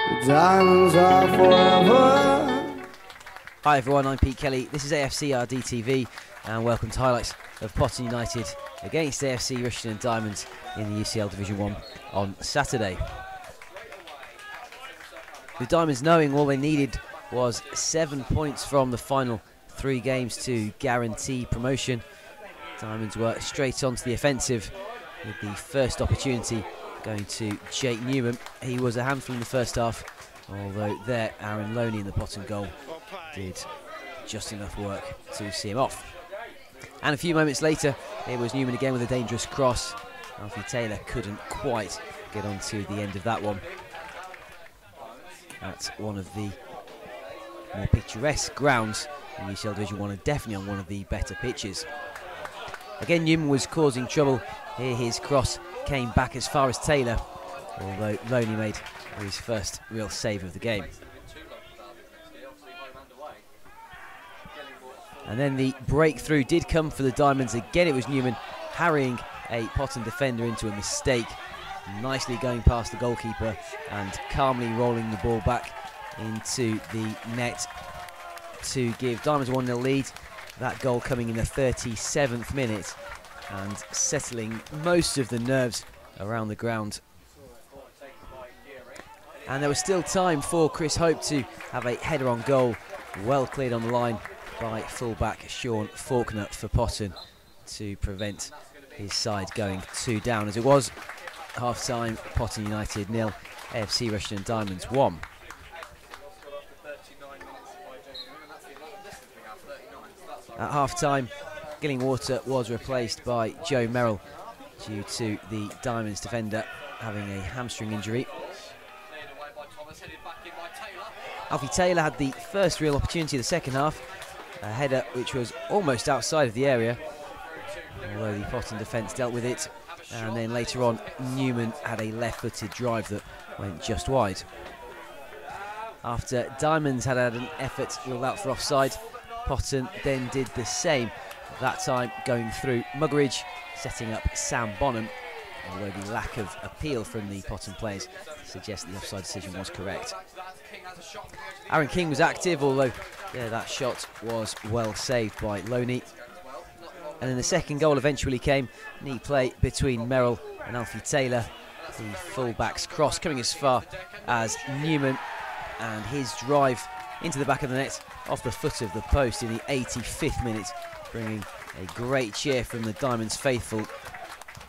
The diamonds are forever. Hi everyone, I'm Pete Kelly. This is AFCRDTV and welcome to highlights of Potton United against AFC Rushden Diamonds in the UCL Division 1 on Saturday. The Diamonds, knowing all they needed was 7 points from the final 3 games to guarantee promotion, Diamonds were straight onto the offensive with the first opportunity going to Jake Newman. He was a handful in the first half, although there Aaron Loney in the Potton goal did just enough work to see him off. And a few moments later it was Newman again with a dangerous cross. Alfie Taylor couldn't quite get onto the end of that one. At one of the more picturesque grounds in UCL Division 1 and definitely on one of the better pitches. Again, Newman was causing trouble. Here his cross came back as far as Taylor, although Loney made his first real save of the game. And then the breakthrough did come for the Diamonds. Again, it was Newman harrying a Potton defender into a mistake, nicely going past the goalkeeper and calmly rolling the ball back into the net to give Diamonds a 1-0 lead. That goal coming in the 37th minute and settling most of the nerves around the ground. And there was still time for Chris Hope to have a header on goal, well cleared on the line by fullback Sean Faulkner for Potton to prevent his side going 2 down. As it was half-time, Potton United 0, AFC Rushden Diamonds 1. At half-time, Gillingwater was replaced by Joe Merrill due to the Diamonds defender having a hamstring injury. Alfie Taylor had the first real opportunity of the second half, a header which was almost outside of the area, although the Potton defence dealt with it. And then later on, Newman had a left-footed drive that went just wide. After Diamonds had an effort ruled out for offside, Potton then did the same, that time going through Muggeridge, setting up Sam Bonham, although the lack of appeal from the Potton players suggests the offside decision was correct. Aaron King was active, although that shot was well saved by Loney. And then the second goal eventually came, neat play between Merrill and Alfie Taylor. The full-back's cross coming as far as Newman, and his drive into the back of the net off the foot of the post in the 85th minute, bringing a great cheer from the Diamonds faithful,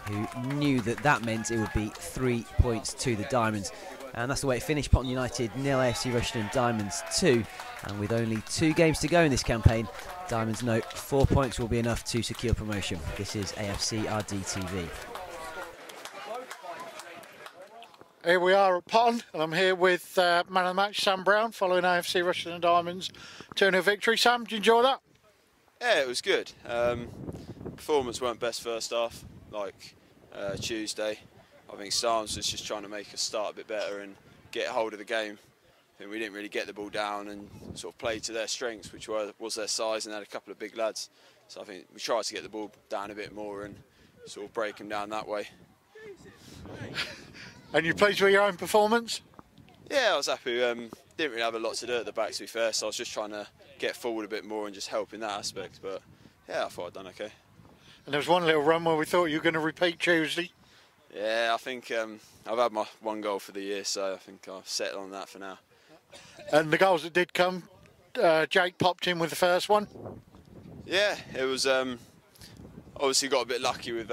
who knew that that meant it would be 3 points to the Diamonds. And that's the way it finished. Potton United 0, AFC Rushden Diamonds 2. And with only 2 games to go in this campaign, Diamonds know 4 points will be enough to secure promotion. This is AFCRDTV. Here we are at Potton, and I'm here with man of the match, Sam Brown, following AFC Rushden Diamonds 2-0 victory. Sam, did you enjoy that? Yeah, it was good. Performance weren't best first half, like Tuesday. I think Sarms was just trying to make us start a bit better and get hold of the game. I think we didn't really get the ball down and sort of play to their strengths, which was their size, and they had a couple of big lads. So I think we tried to get the ball down a bit more and sort of break them down that way. And you pleased with your own performance? Yeah, I was happy. Didn't really have a lot to do at the back, to be fair, so I was just trying to get forward a bit more and just help in that aspect. But yeah, I thought I'd done okay. And there was one little run where we thought you were going to repeat Tuesday. Yeah, I think I've had my 1 goal for the year, so I think I've settled on that for now. And the goals that did come, Jake popped in with the first one. Yeah, it was obviously got a bit lucky with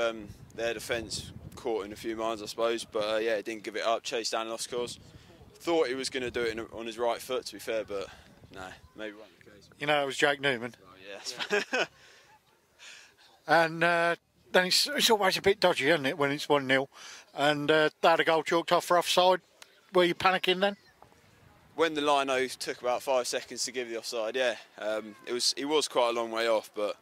their defence caught in a few minds, I suppose, but yeah, didn't give it up, chased down and off scores. Thought he was going to do it on his right foot, to be fair, but no, maybe wasn't the case. You know, it was Jake Newman. Oh, yeah. And then it's always a bit dodgy, isn't it, when it's 1-0? And they had a goal chalked off for offside. Were you panicking then? When the lino took about 5 seconds to give the offside, yeah, he was quite a long way off, but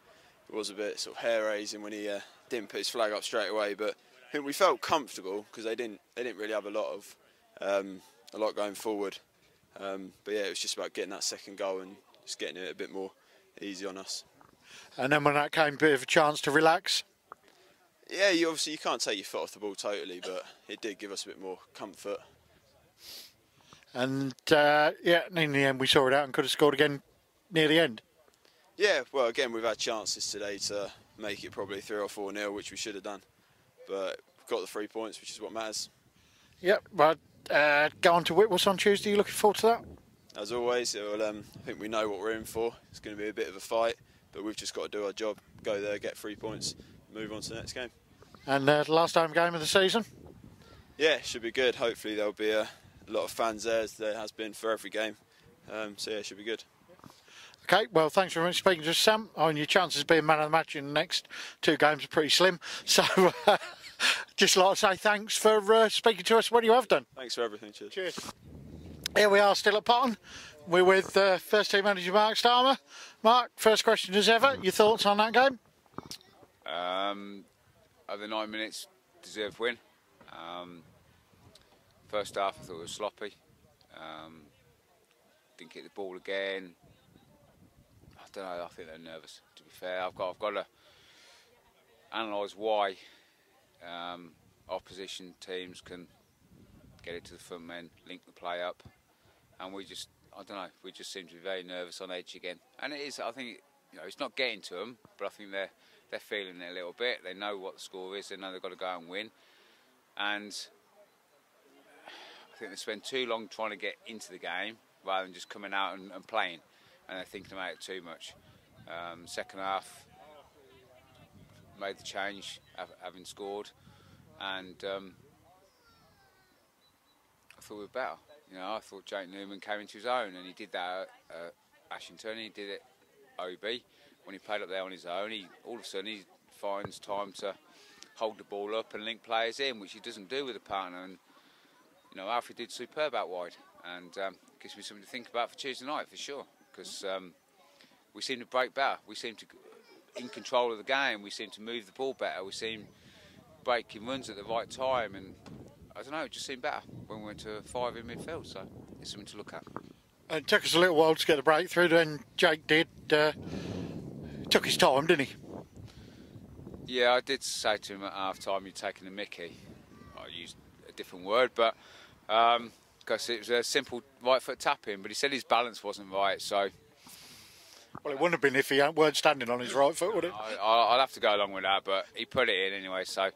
it was a bit sort of hair raising when he didn't put his flag up straight away. But I think we felt comfortable because they didn't really have a lot going forward. But yeah, it was just about getting that second goal and just getting it a bit more easy on us. And then when that came, a bit of a chance to relax. Yeah, you can't take your foot off the ball totally, but it did give us a bit more comfort. And yeah, in the end we saw it out and could have scored again near the end. Yeah, well, again, we've had chances today to make it probably 3 or 4-0, which we should have done. But we've got the 3 points, which is what matters. Yep, but go on to Whitworth on Tuesday. You looking forward to that? As always, I think we know what we're in for. It's going to be a bit of a fight, but we've just got to do our job, go there, get 3 points, move on to the next game. And the last home game of the season? Yeah, should be good. Hopefully there'll be a lot of fans there, as there has been for every game. So yeah, it should be good. Okay, well, thanks very much for speaking to us, Sam. Your chances of being man of the match in the next 2 games are pretty slim. So just like to say thanks for speaking to us when you have done. Thanks for everything. Cheers. Cheers. Here we are still at Potton. We're with first team manager Mark Starmer. Mark, first question as ever, your thoughts on that game? Over 9 minutes, deserved win. First half I thought it was sloppy. Didn't get the ball again. I don't know, I think they're nervous, to be fair. I've got to analyse why opposition teams can get it to the front men, link the play up, and we just, I don't know, we just seem to be very nervous on edge again. And it is, I think, it's not getting to them, but I think they're feeling it a little bit. They know what the score is, they know they've got to go and win. And I think they spend too long trying to get into the game rather than just coming out and playing. And they're thinking about it too much. Second half, made the change, having scored, and I thought we were better. I thought Jake Newman came into his own, and he did that at Ashington. He did it at OB when he played up there on his own. All of a sudden he finds time to hold the ball up and link players in, which he doesn't do with a partner. And Alfie did superb out wide, and gives me something to think about for Tuesday night for sure. Because we seem to break better. We seem to, in control of the game, we seem to move the ball better. We seem breaking runs at the right time, and I don't know, it just seemed better when we went to 5 in midfield. So it's something to look at. It took us a little while to get the breakthrough. Then Jake did. Took his time, didn't he? Yeah, I did say to him at half time, "You're taking the mickey." I used a different word, but. Because it was a simple right foot tap in, but he said his balance wasn't right, so... Well, it wouldn't have been if he weren't standing on his right foot, would it? I'll have to go along with that, but he put it in anyway, so...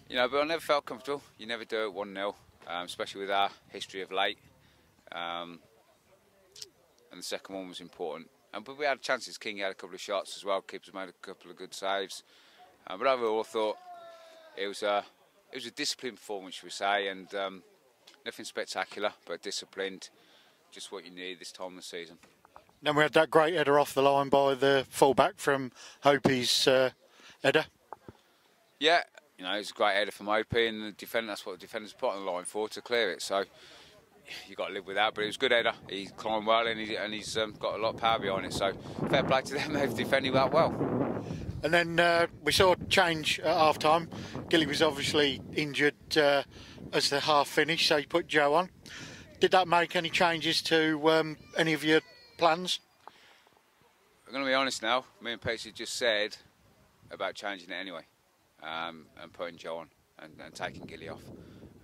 but I never felt comfortable. You never do it 1-0, especially with our history of late. And the second one was important. But we had chances. King had a couple of shots as well. Keepers made a couple of good saves. But overall, I thought it was a disciplined performance, should we say, and nothing spectacular, but disciplined, just what you need this time of the season. Then we had that great header off the line by the fullback from Hope's header. Yeah, it was a great header from Opie, and the defender, that's what the defender's put on the line for, to clear it. So you've got to live with that, but it was a good header. He climbed well, and he's got a lot of power behind it. So fair play to them, they've defended that well. And then we saw a change at half-time. Gilly was obviously injured as the half finished, so he put Joe on. Did that make any changes to any of your plans? I'm going to be honest now. Me and Pacey just said about changing it anyway, and putting Joe on and taking Gilly off.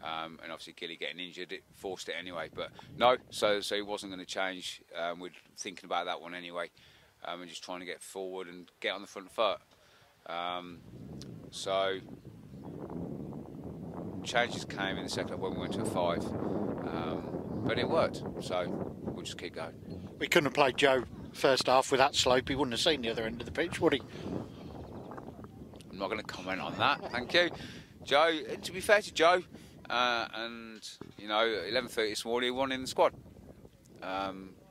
And obviously Gilly getting injured, it forced it anyway. But no, so he wasn't going to change. We're thinking about that one anyway. And just trying to get forward and get on the front foot. So changes came in the second half when we went to a 5, but it worked. So we'll just keep going. We couldn't have played Joe first half with that slope. He wouldn't have seen the other end of the pitch, would he? I'm not going to comment on that. Thank you, Joe. To be fair to Joe, and 11:30 this morning, he wasn't in the squad.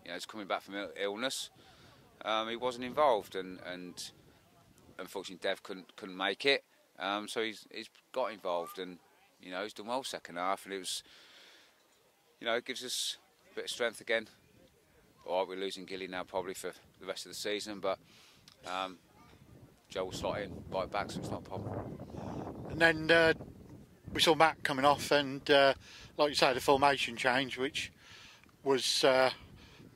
He's coming back from illness. He wasn't involved, and unfortunately Dev couldn't make it. So he's got involved, and he's done well second half, and it was, it gives us a bit of strength again. All right, we're losing Gilly now probably for the rest of the season, but Joe will slot in right back, so it's not a problem. And then we saw Matt coming off, and like you say, the formation change, which was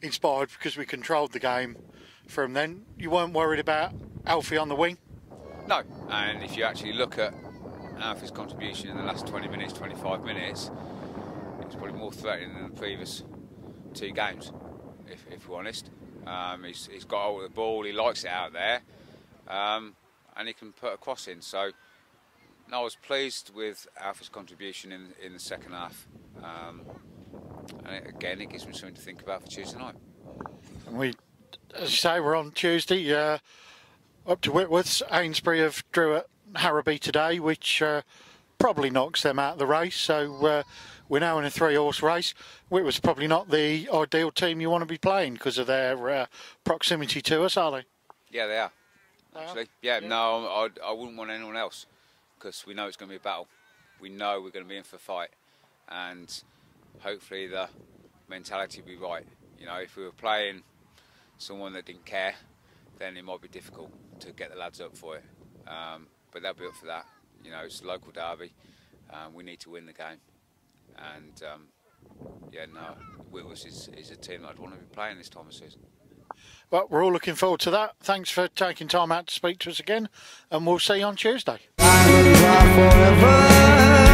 inspired because we controlled the game from then. You weren't worried about Alfie on the wing? No, and if you actually look at Alfie's contribution in the last 20 minutes, 25 minutes, he's probably more threatening than the previous 2 games, if we're honest. He's got hold of the ball, he likes it out there, and he can put a cross in. So no, I was pleased with Alfred's contribution in the second half. And again, it gives me something to think about for Tuesday night. And we, as you say, we're on Tuesday, up to Whitworths. Ainsbury have drew at Harrowby today, which probably knocks them out of the race. So we're now in a 3-horse race. Whitworths probably not the ideal team you want to be playing because of their proximity to us, are they? Yeah, they are. Actually, yeah. No, I wouldn't want anyone else because we know it's going to be a battle. We know we're going to be in for a fight, and hopefully the mentality will be right. You know, if we were playing someone that didn't care, then it might be difficult to get the lads up for it. But they'll be up for that. You know, it's a local derby. We need to win the game. And yeah, no, Whitworths is a team that I'd want to be playing this time of season. Well, we're all looking forward to that. Thanks for taking time out to speak to us again, and we'll see you on Tuesday. Diamonds are forever.